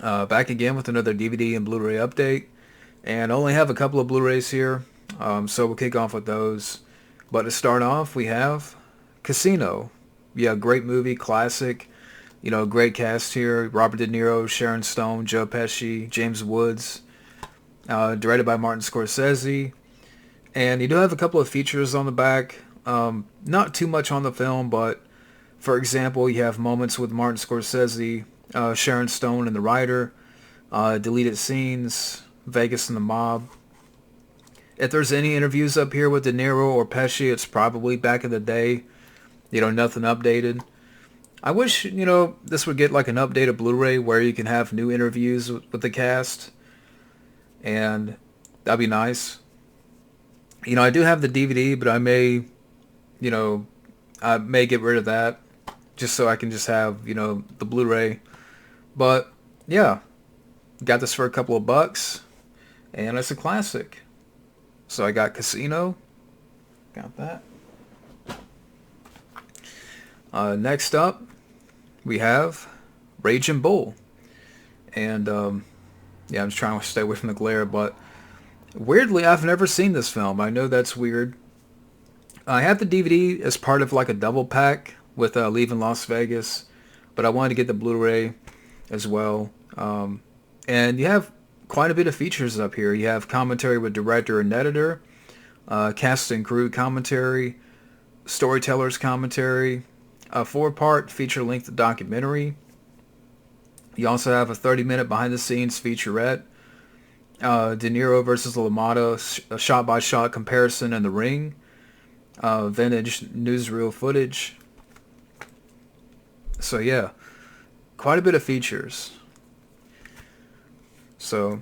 Back again with another DVD and Blu-ray update. And I only have a couple of Blu-rays here, so we'll kick off with those. But to start off, we have Casino. Yeah, great movie, classic. Great cast here. Robert De Niro, Sharon Stone, Joe Pesci, James Woods. Directed by Martin Scorsese. And you do have a couple of features on the back. Not too much on the film, but for example, you have moments with Martin Scorsese, Sharon Stone and the writer, deleted scenes, Vegas and the mob. If there's any interviews up here with De Niro or Pesci, it's probably back in the day. Nothing updated. I wish, this would get like an updated Blu-ray where you can have new interviews with the cast. And that'd be nice. I do have the DVD, but I may get rid of that just so I can just have, the Blu-ray. But yeah, got this for a couple of bucks and it's a classic. So I got Casino. Got that. Next up, we have Raging Bull. And I'm just trying to stay away from the glare, but weirdly, I've never seen this film. I know that's weird. I had the DVD as part of like a double pack with Leaving Las Vegas, but I wanted to get the Blu-ray as well. And you have quite a bit of features up here. You have commentary with director and editor, cast and crew commentary, storyteller's commentary, a 4-part feature-length documentary. You also have a 30-minute behind-the-scenes featurette, De Niro versus LaMotta, a shot-by-shot comparison in the ring, vintage newsreel footage. So yeah, quite a bit of features. So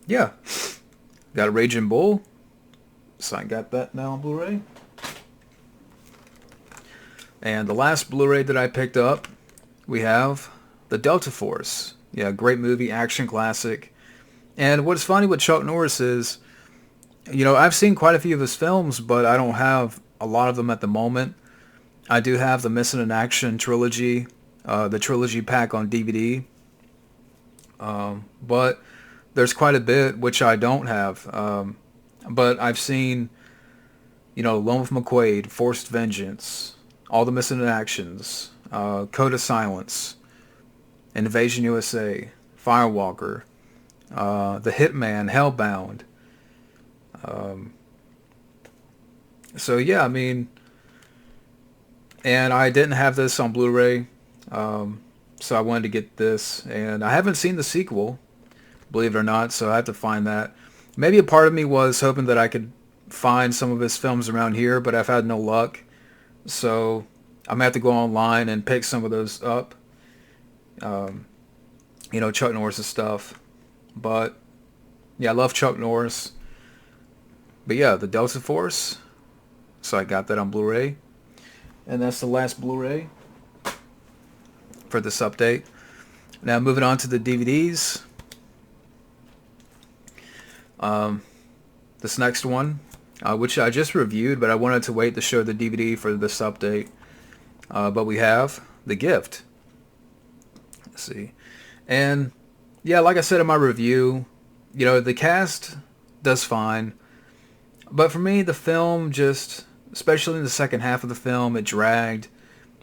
yeah, got a Raging Bull. So I got that now on Blu-ray. And the last Blu-ray that I picked up, we have The Delta Force. Yeah, great movie, action classic. And what's funny with Chuck Norris is, I've seen quite a few of his films, but I don't have a lot of them at the moment. I do have the Missing in Action trilogy, the trilogy pack on DVD. But there's quite a bit which I don't have. But I've seen, Lone with McQuaid, Forced Vengeance, all the Missing in Actions, Code of Silence, Invasion USA, Firewalker, The Hitman, Hellbound. So yeah, and I didn't have this on Blu-ray, so I wanted to get this, and I haven't seen the sequel, believe it or not, so I have to find that. Maybe a part of me was hoping that I could find some of his films around here, but I've had no luck, so I'm gonna have to go online and pick some of those up. Chuck Norris' stuff, but yeah, I love Chuck Norris. But yeah, the Delta Force. So I got that on Blu-ray. And that's the last Blu-ray for this update. Now moving on to the DVDs. This next one, which I just reviewed, but I wanted to wait to show the DVD for this update. But we have The Gift. Let's see. And yeah, like I said in my review, the cast does fine. But for me, the film just, especially in the second half of the film, it dragged.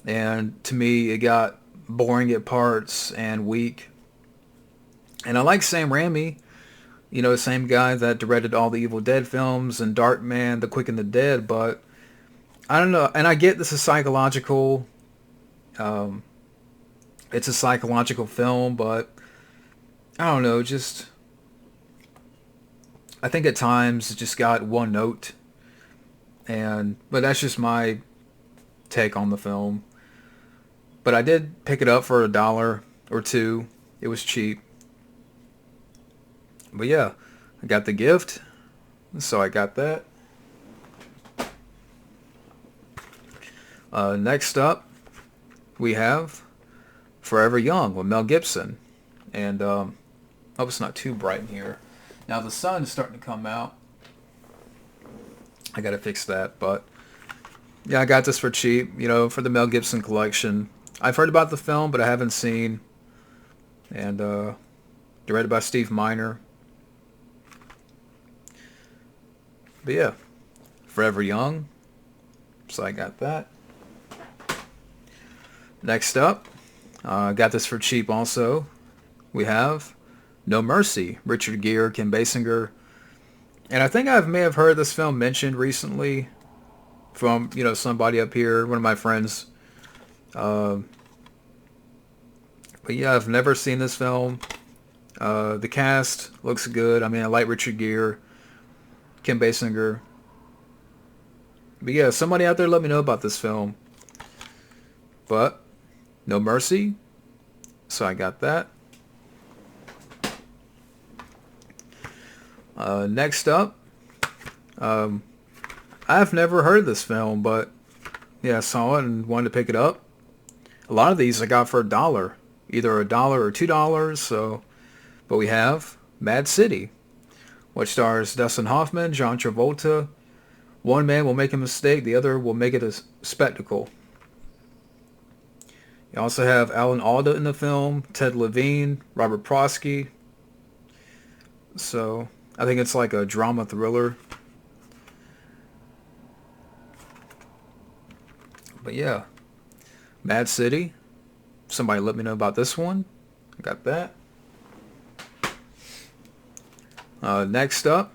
And to me, it got boring at parts and weak. And I like Sam Raimi, the same guy that directed all the Evil Dead films and Darkman, The Quick and the Dead. But I don't know. And I get this is psychological. It's a psychological film, but I don't know, just I think at times it just got one note, but that's just my take on the film. But I did pick it up for $1 or $2. It was cheap. But yeah, I got The Gift, so I got that. Next up, we have Forever Young with Mel Gibson, and hope it's not too bright in here. Now the sun is starting to come out. I gotta fix that, but yeah, I got this for cheap, for the Mel Gibson collection. I've heard about the film, but I haven't seen and directed by Steve Miner. But yeah, Forever Young. So I got that. Next up, got this for cheap also. We have No Mercy, Richard Gere, Kim Basinger. And I think I may have heard this film mentioned recently from, somebody up here, one of my friends. But yeah, I've never seen this film. The cast looks good. I mean, I like Richard Gere, Kim Basinger. But yeah, somebody out there let me know about this film. But No Mercy. So I got that. Next up, I've never heard of this film, but yeah, I saw it and wanted to pick it up. A lot of these I got for $1, either $1 or $2. So, but we have Mad City, which stars Dustin Hoffman, John Travolta. One man will make a mistake, the other will make it a spectacle. You also have Alan Alda in the film, Ted Levine, Robert Prosky. So, I think it's like a drama thriller. But yeah, Mad City. Somebody let me know about this one. I got that. Next up,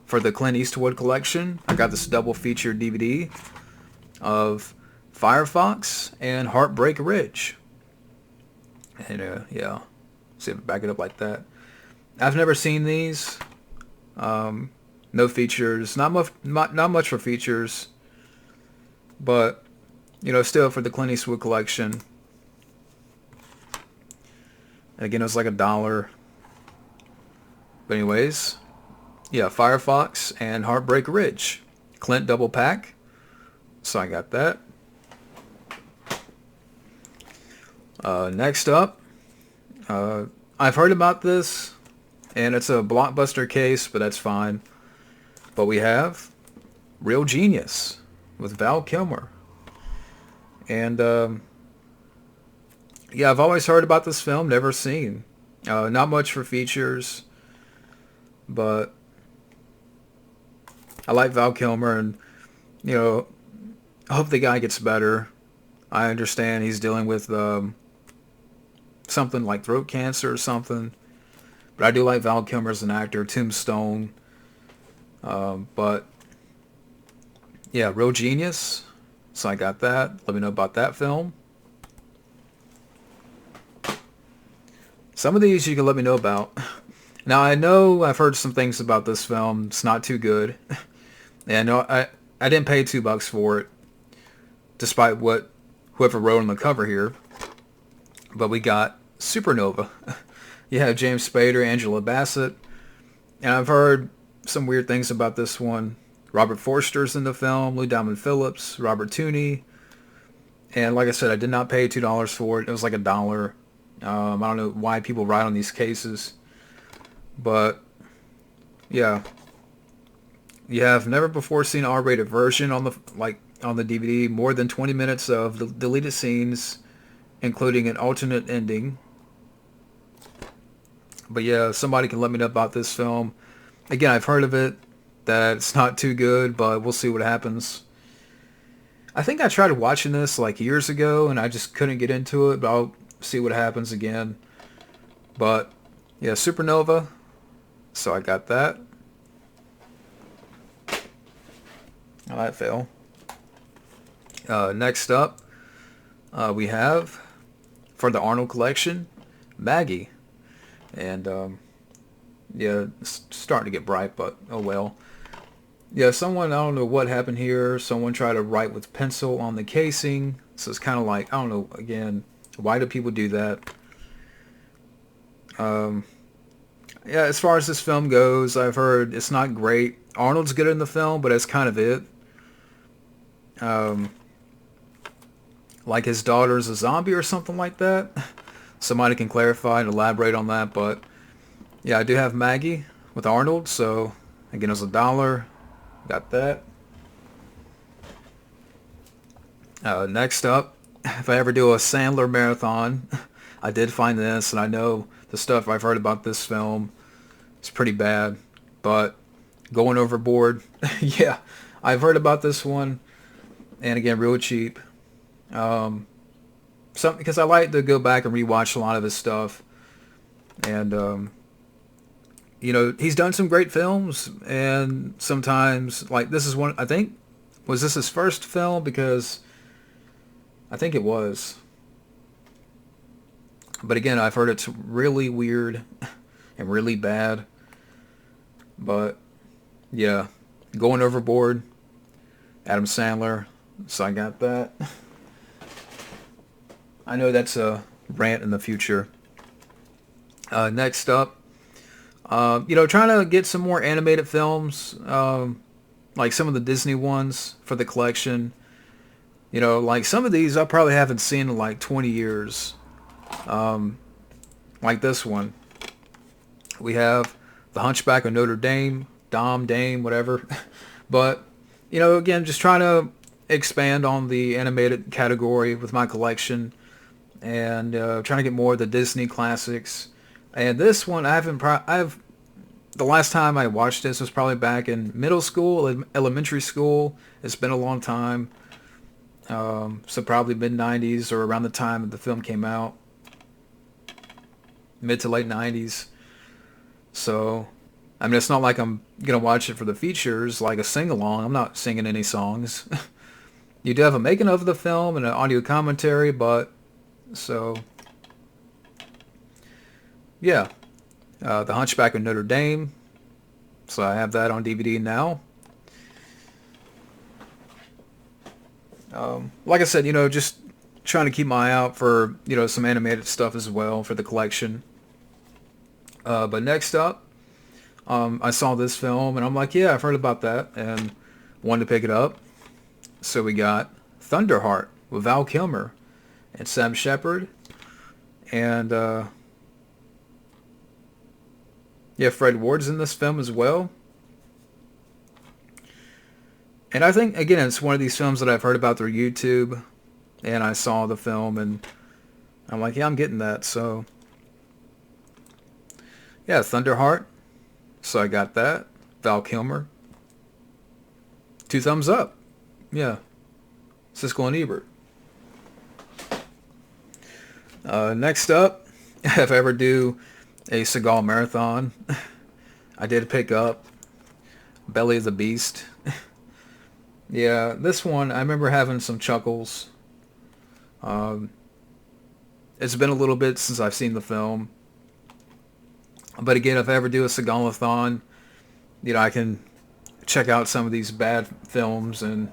for the Clint Eastwood collection, I got this double feature DVD of Firefox and Heartbreak Ridge. And yeah, see if I back it up like that. I've never seen these. No features, not much for features, but still for the Clint Eastwood collection. And again, it was like $1. But anyways, yeah, Firefox and Heartbreak Ridge, Clint double pack. So I got that. Next up, I've heard about this, and it's a Blockbuster case, but that's fine. But we have Real Genius with Val Kilmer. And yeah, I've always heard about this film, never seen. Not much for features, but I like Val Kilmer, and I hope the guy gets better. I understand he's dealing with something like throat cancer or something, but I do like Val Kilmer as an actor. Tombstone, but yeah, Real Genius. So I got that. Let me know about that film. Some of these you can let me know about. Now I know I've heard some things about this film. It's not too good. And I didn't pay $2 for it, despite what whoever wrote on the cover here. But we got Supernova. You have James Spader, Angela Bassett. And I've heard some weird things about this one. Robert Forster's in the film, Lou Diamond Phillips, Robert Tooney. And like I said, I did not pay $2 for it. It was like $1. I don't know why people write on these cases. But yeah. You have never before seen an R-rated version on the DVD. More than 20 minutes of the deleted scenes, including an alternate ending. But yeah, somebody can let me know about this film. Again, I've heard of it, that it's not too good, but we'll see what happens. I think I tried watching this like years ago, and I just couldn't get into it, but I'll see what happens again. But yeah, Supernova. So I got that. Oh, that failed. Next up, we have, for the Arnold collection, Maggie. And, yeah, it's starting to get bright, but oh well. Yeah, someone, I don't know what happened here. Someone tried to write with pencil on the casing. So it's kind of like, I don't know, again, why do people do that? Yeah, as far as this film goes, I've heard it's not great. Arnold's good in the film, but that's kind of it. Like his daughter's a zombie or something like that. Somebody can clarify and elaborate on that, but yeah, I do have Maggie with Arnold, so again, it was $1. Got that. Next up, if I ever do a Sandler marathon, I did find this, and I know the stuff I've heard about this film is pretty bad, but Going Overboard, yeah, I've heard about this one, and again, real cheap. Because I like to go back and rewatch a lot of his stuff, and he's done some great films, and sometimes like this is one. I think was this his first film, because I think it was. But again, I've heard it's really weird and really bad. But yeah, Going Overboard, Adam Sandler. So I got that. I know that's a rant in the future. Next up, trying to get some more animated films, like some of the Disney ones for the collection. Like some of these I probably haven't seen in like 20 years. Like this one. We have The Hunchback of Notre Dame, Dame, whatever. But, again, just trying to expand on the animated category with my collection, and trying to get more of the Disney classics. And this one, the last time I watched this was probably back in middle school, elementary school. It's been a long time. So probably mid-90s or around the time the film came out. Mid to late 90s. So, I mean, it's not like I'm going to watch it for the features, like a sing-along. I'm not singing any songs. You do have a making of the film and an audio commentary, but, so, yeah. The Hunchback of Notre Dame. So I have that on DVD now. Like I said, just trying to keep my eye out for, some animated stuff as well for the collection. But next up, I saw this film, and I'm like, yeah, I've heard about that, and wanted to pick it up. So we got Thunderheart with Val Kilmer and Sam Shepard. And, Fred Ward's in this film as well. And I think, again, it's one of these films that I've heard about through YouTube, and I saw the film, and I'm like, yeah, I'm getting that, so... Yeah, Thunderheart. So I got that. Val Kilmer. 2 thumbs up. Yeah. Siskel and Ebert. Next up, if I ever do a Seagal marathon, I did pick up Belly of the Beast. Yeah, this one, I remember having some chuckles. It's been a little bit since I've seen the film. But again, if I ever do a Seagal-a-thon, I can check out some of these bad films and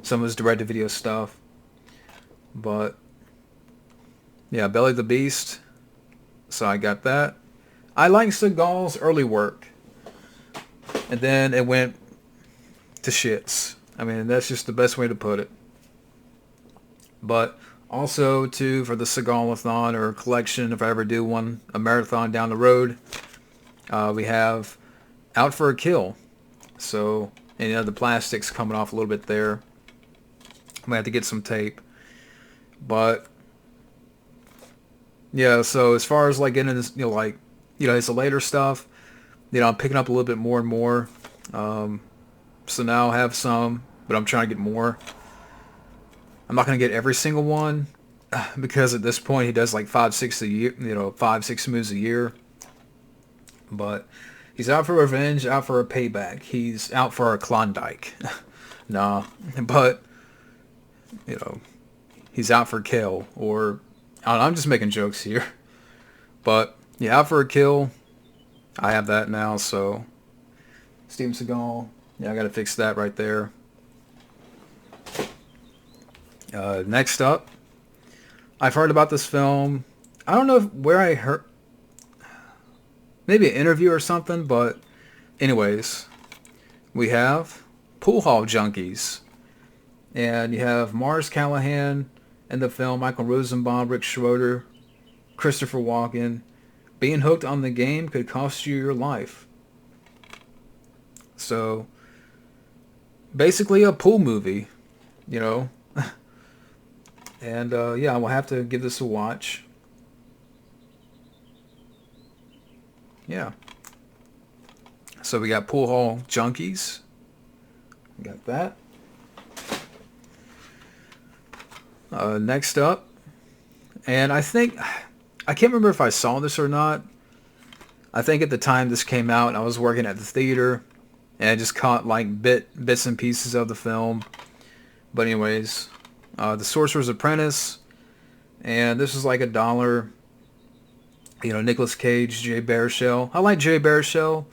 some of his direct-to-video stuff. But, yeah, Belly of the Beast. So I got that. I like Seagal's early work. And then it went to shits. I mean, that's just the best way to put it. But also, too, for the Seagal-a-thon or collection, if I ever do one, a marathon down the road, we have Out for a Kill. So, and the plastic's coming off a little bit there. I might have to get some tape. But, yeah, so as far as, like, getting this, his later stuff, I'm picking up a little bit more and more. So now I have some, but I'm trying to get more. I'm not going to get every single one, because at this point he does like 5-6 a year, 5-6 movies a year. But he's out for revenge, out for a payback. He's out for a Klondike. Nah, but he's out for kill, or I'm just making jokes here. But yeah, Out for a Kill. I have that now, so Steven Seagal. Yeah, I got to fix that right there. Next up, I've heard about this film. I don't know where I heard, maybe an interview or something, but anyways, we have Pool Hall Junkies, and you have Mars Callahan in the film, Michael Rosenbaum, Rick Schroeder, Christopher Walken. Being hooked on the game could cost you your life. So, basically a pool movie, And, I will have to give this a watch. yeah. So we got Pool Hall Junkies. We got that. Next up, and I can't remember if I saw this or not. I think at the time this came out, I was working at the theater, and I just caught like bits and pieces of the film. But anyways, The Sorcerer's Apprentice, and this is like $1. You know, Nicolas Cage, Jay Baruchel. I like Jay Baruchel.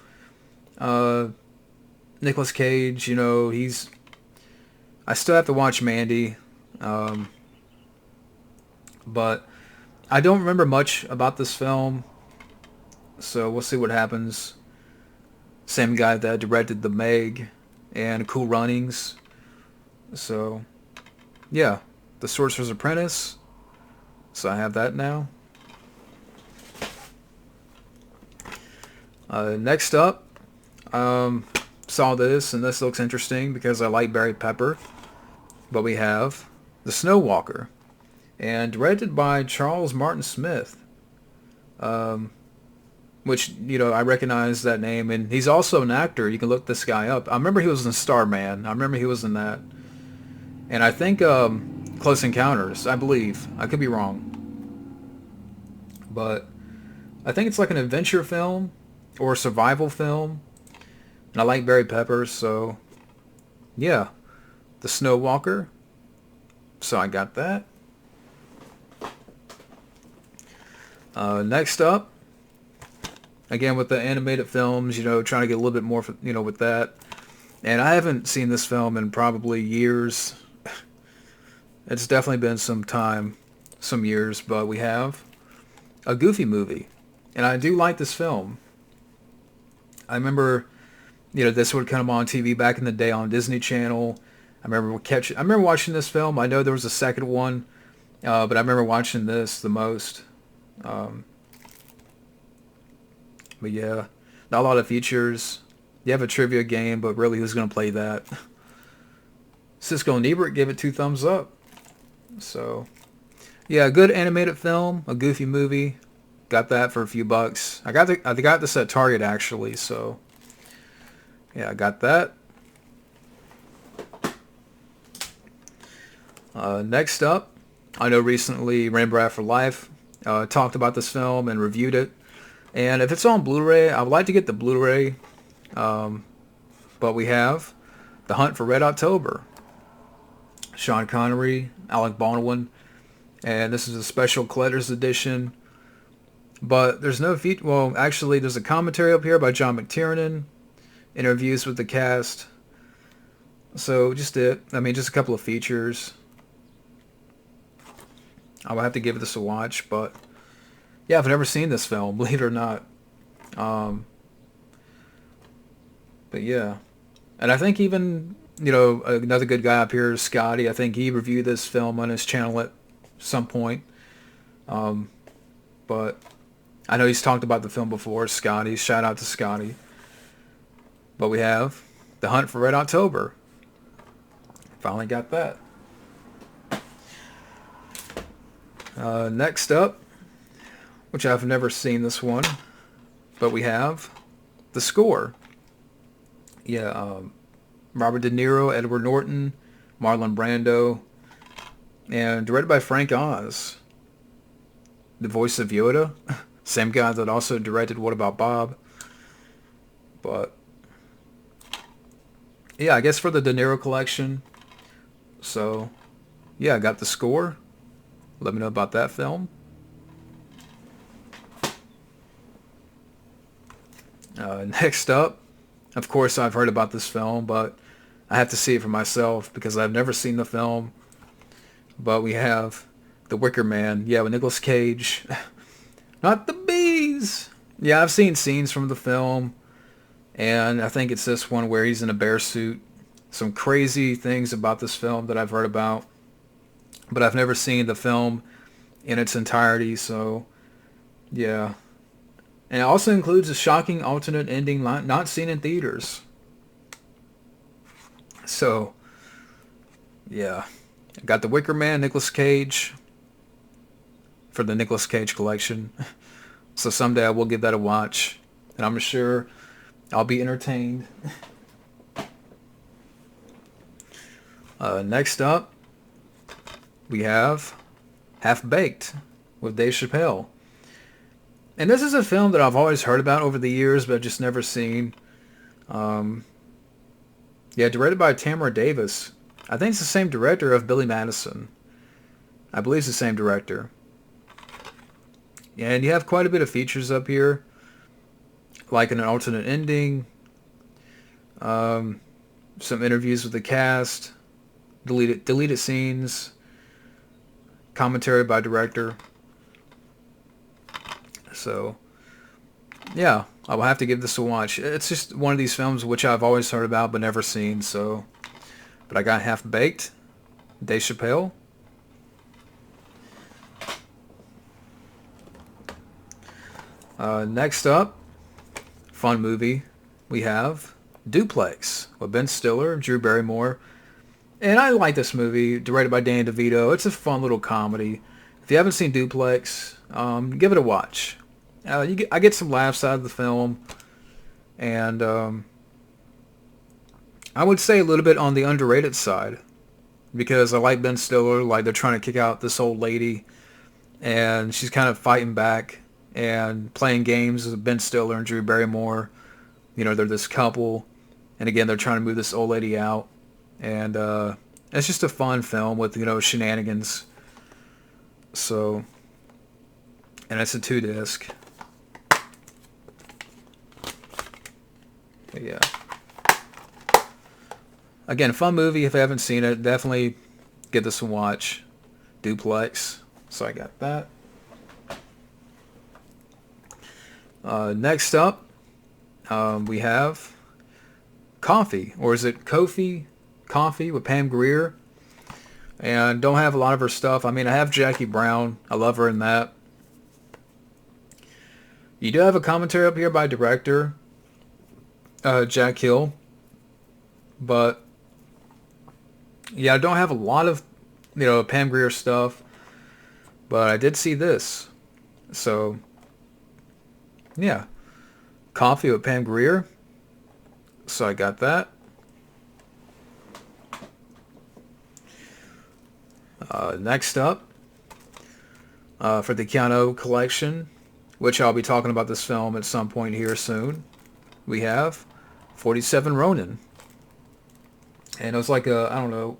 Nicolas Cage, you know, I still have to watch Mandy. But I don't remember much about this film, so we'll see what happens. Same guy that directed The Meg and Cool Runnings. So, yeah, The Sorcerer's Apprentice. So I have that now. Next up, saw this, and this looks interesting because I like Barry Pepper. But we have The Snow Walker, and directed by Charles Martin Smith, which, you know, I recognize that name, and he's also an actor. You can look this guy up. I remember he was in Starman. I remember he was in that. And I think Close Encounters, I believe. I could be wrong. But I think it's like an adventure film or a survival film. And I like Barry Pepper, so yeah. The Snow Walker. So I got that. Next up, again with the animated films, you know, trying to get a little bit more, you know, with that. And I haven't seen this film in probably years. It's definitely been some years, but we have a Goofy movie. And I do like this film. I remember, you know, this would come on TV back in the day on Disney Channel. I remember watching this film. I know there was a second one, but I remember watching this the most. But yeah, not a lot of features. You have a trivia game, but really, who's going to play that? Cisco and Ebert gave it 2 thumbs up. So, yeah, a good animated film, a Goofy movie. Got that for a few bucks. I got this at Target actually. So, yeah, I got that. Next up, I know recently Rainbow for Life talked about this film and reviewed it. And if it's on Blu-ray, I would like to get the Blu-ray. But we have The Hunt for Red October. Sean Connery, Alec Baldwin. And this is a special collector's edition. But there's no feature. Well, actually, there's a commentary up here by John McTiernan. Interviews with the cast. So just a couple of features. I will have to give this a watch, but yeah, I've never seen this film, believe it or not. But yeah, and I think even, you know, another good guy up here is Scotty. I think he reviewed this film on his channel at some point. But I know he's talked about the film before. Scotty, shout out to Scotty. But we have The Hunt for Red October. Finally got that. Next up, which I've never seen this one, but we have The Score. Yeah, Robert De Niro, Edward Norton, Marlon Brando, and directed by Frank Oz, the voice of Yoda, same guy that also directed What About Bob. But yeah, I guess for the De Niro collection. So yeah, I got The Score. Let me know about that film. Next up, of course, I've heard about this film, but I have to see it for myself because I've never seen the film. But we have The Wicker Man. Yeah, with Nicolas Cage. Not the bees! Yeah, I've seen scenes from the film, and I think it's this one where he's in a bear suit. Some crazy things about this film that I've heard about. But I've never seen the film in its entirety, so yeah. And it also includes a shocking alternate ending not seen in theaters. So, yeah. I got The Wicker Man, Nicolas Cage, for the Nicolas Cage collection. So someday I will give that a watch. and I'm sure I'll be entertained. Next up, we have Half Baked with Dave Chappelle. And this is a film that I've always heard about over the years, but just never seen. Yeah, directed by Tamara Davis. I think it's the same director of Billy Madison. I believe it's the same director. And you have quite a bit of features up here, like an alternate ending, some interviews with the cast, deleted scenes, commentary by director. So, yeah, I will have to give this a watch. It's just one of these films which I've always heard about but never seen. So, but I got Half Baked, Dave Chappelle. Next up, fun movie, we have Duplex with Ben Stiller, Drew Barrymore. And I like this movie, directed by Danny DeVito. It's a fun little comedy. If you haven't seen Duplex, give it a watch. I get some laughs out of the film. And I would say a little bit on the underrated side. Because I like Ben Stiller, like they're trying to kick out this old lady. And she's kind of fighting back and playing games with Ben Stiller and Drew Barrymore. You know, they're this couple. And again, they're trying to move this old lady out. And it's just a fun film with, you know, shenanigans. So, and it's a 2-disc. But yeah. Again, fun movie. If you haven't seen it, definitely give this a watch. Duplex. So I got that. Next up, we have Coffee, or is it Kofi? Coffee with Pam Grier. And don't have a lot of her stuff. I mean, I have Jackie Brown. I love her in that. You do have a commentary up here by director Jack Hill. But yeah, I don't have a lot of, you know, Pam Grier stuff. But I did see this. So yeah. Coffee with Pam Grier. So I got that. Next up, for the Keano collection, which I'll be talking about this film at some point here soon, we have 47 Ronin. And it was like I don't know,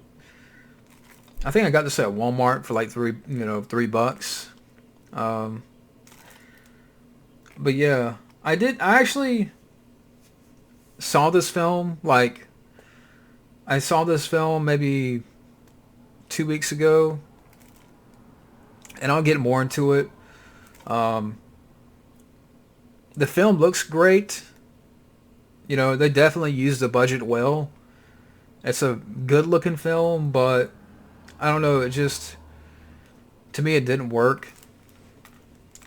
I think I got this at Walmart for like $3. But yeah, I actually saw this film, like, I saw this film maybe 2 weeks ago, and I'll get more into it. The film looks great. You know, they definitely used the budget well. It's a good looking film, but I don't know, it just, to me, it didn't work.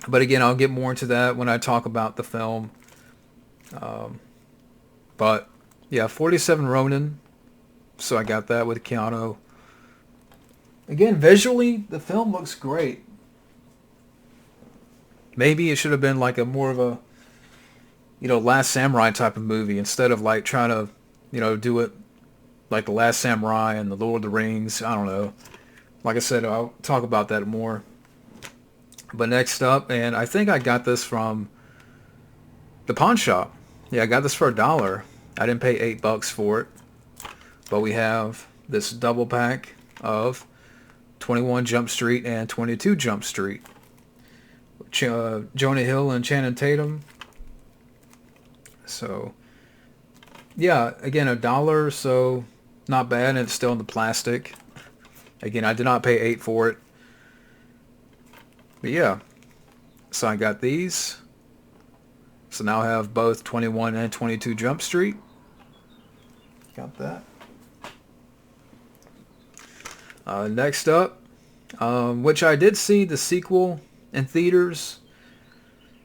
But again, I'll get more into that when I talk about the film. But yeah, 47 Ronin. So I got that with Keano. Again, visually, the film looks great. Maybe it should have been like a more of a, you know, Last Samurai type of movie instead of like trying to, you know, do it like the Last Samurai and the Lord of the Rings. I don't know. Like I said, I'll talk about that more. But next up, and I think I got this from the pawn shop. Yeah, I got this for $1. I didn't pay $8 for it. But we have this double pack of 21 Jump Street and 22 Jump Street. Jonah Hill and Channing Tatum. So, yeah, again, $1, so not bad, and it's still in the plastic. Again, I did not pay $8 for it. But yeah, so I got these. So now I have both 21 and 22 Jump Street. Got that. Next up, which I did see the sequel in theaters.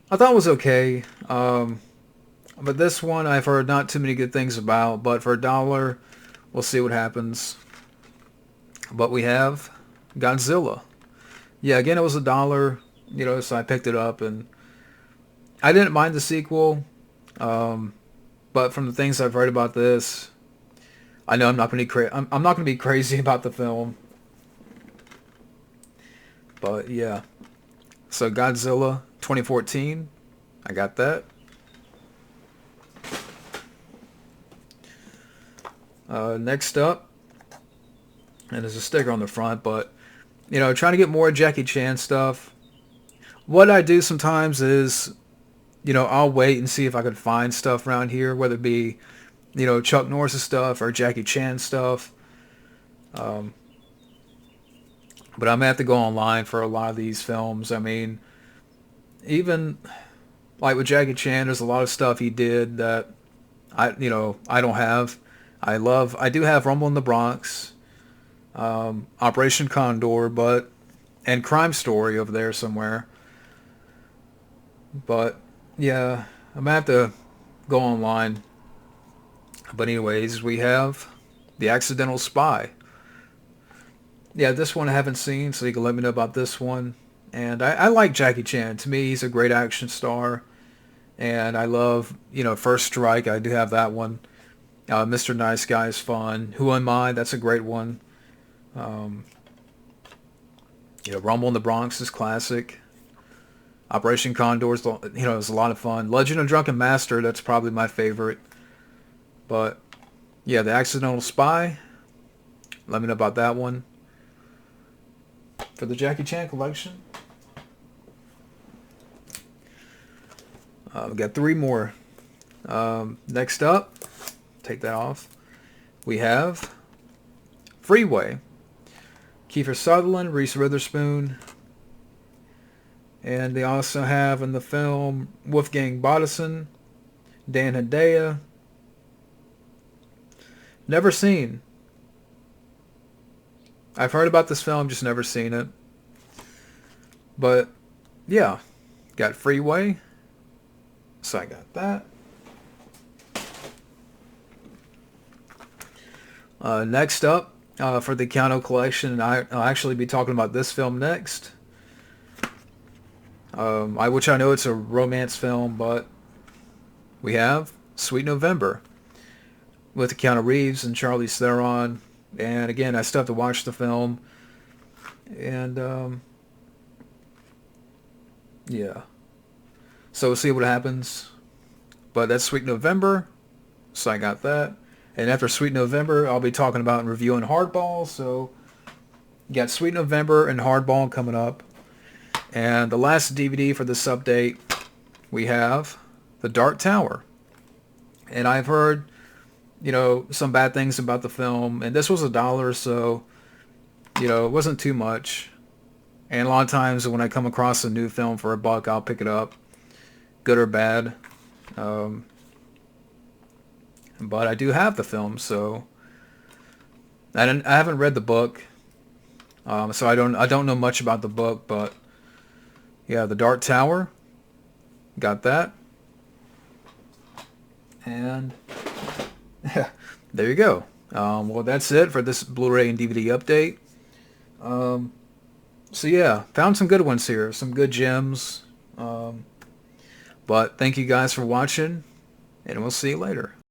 I thought it was okay. But this one I've heard not too many good things about. But for $1, we'll see what happens. But we have Godzilla. Yeah, again, it was $1, you know, so I picked it up. And I didn't mind the sequel. But from the things I've read about this, I know I'm not going to be I'm not going to be crazy about the film. But yeah. So Godzilla 2014, I got that. Next up, and there's a sticker on the front, but you know, trying to get more Jackie Chan stuff. What I do sometimes is, you know, I'll wait and see if I could find stuff around here, whether it be, you know, Chuck Norris stuff or Jackie Chan stuff. Um, but I'm gonna have to go online for a lot of these films. I mean, even like with Jackie Chan, there's a lot of stuff he did that I don't have. I do have Rumble in the Bronx, Operation Condor, and Crime Story over there somewhere. But yeah, I'm gonna have to go online. But anyways, we have The Accidental Spy. Yeah, this one I haven't seen, so you can let me know about this one. And I like Jackie Chan. To me, he's a great action star. And I love, you know, First Strike. I do have that one. Mr. Nice Guy is fun. Who Am I? That's a great one. Um, you know, Rumble in the Bronx is classic. Operation Condor is, you know, is a lot of fun. Legend of Drunken Master, that's probably my favorite. But yeah, The Accidental Spy. Let me know about that one. For the Jackie Chan collection. We got three more. Next up, take that off. We have Freeway. Kiefer Sutherland, Reese Witherspoon. And they also have in the film Wolfgang Bodison, Dan Hedaya. Never seen. I've heard about this film, just never seen it. But yeah, got Freeway. So I got that. Next up, for the Keano collection, I'll actually be talking about this film next. Which I know it's a romance film, but we have Sweet November with Keanu Reeves and Charlize Theron. And again, I still have to watch the film. And yeah. So we'll see what happens. But that's Sweet November. So I got that. And after Sweet November, I'll be talking about and reviewing Hardball. So you got Sweet November and Hardball coming up. And the last DVD for this update, we have The Dark Tower. And I've heard, you know, some bad things about the film. And this was $1, so, you know, it wasn't too much. And a lot of times when I come across a new film for $1, I'll pick it up. Good or bad. But I do have the film, so I haven't read the book. So I don't know much about the book, but yeah, The Dark Tower. Got that. And yeah, there you go. Well, that's it for this Blu-ray and DVD update. So yeah, found some good ones here, some good gems. But thank you guys for watching, and we'll see you later.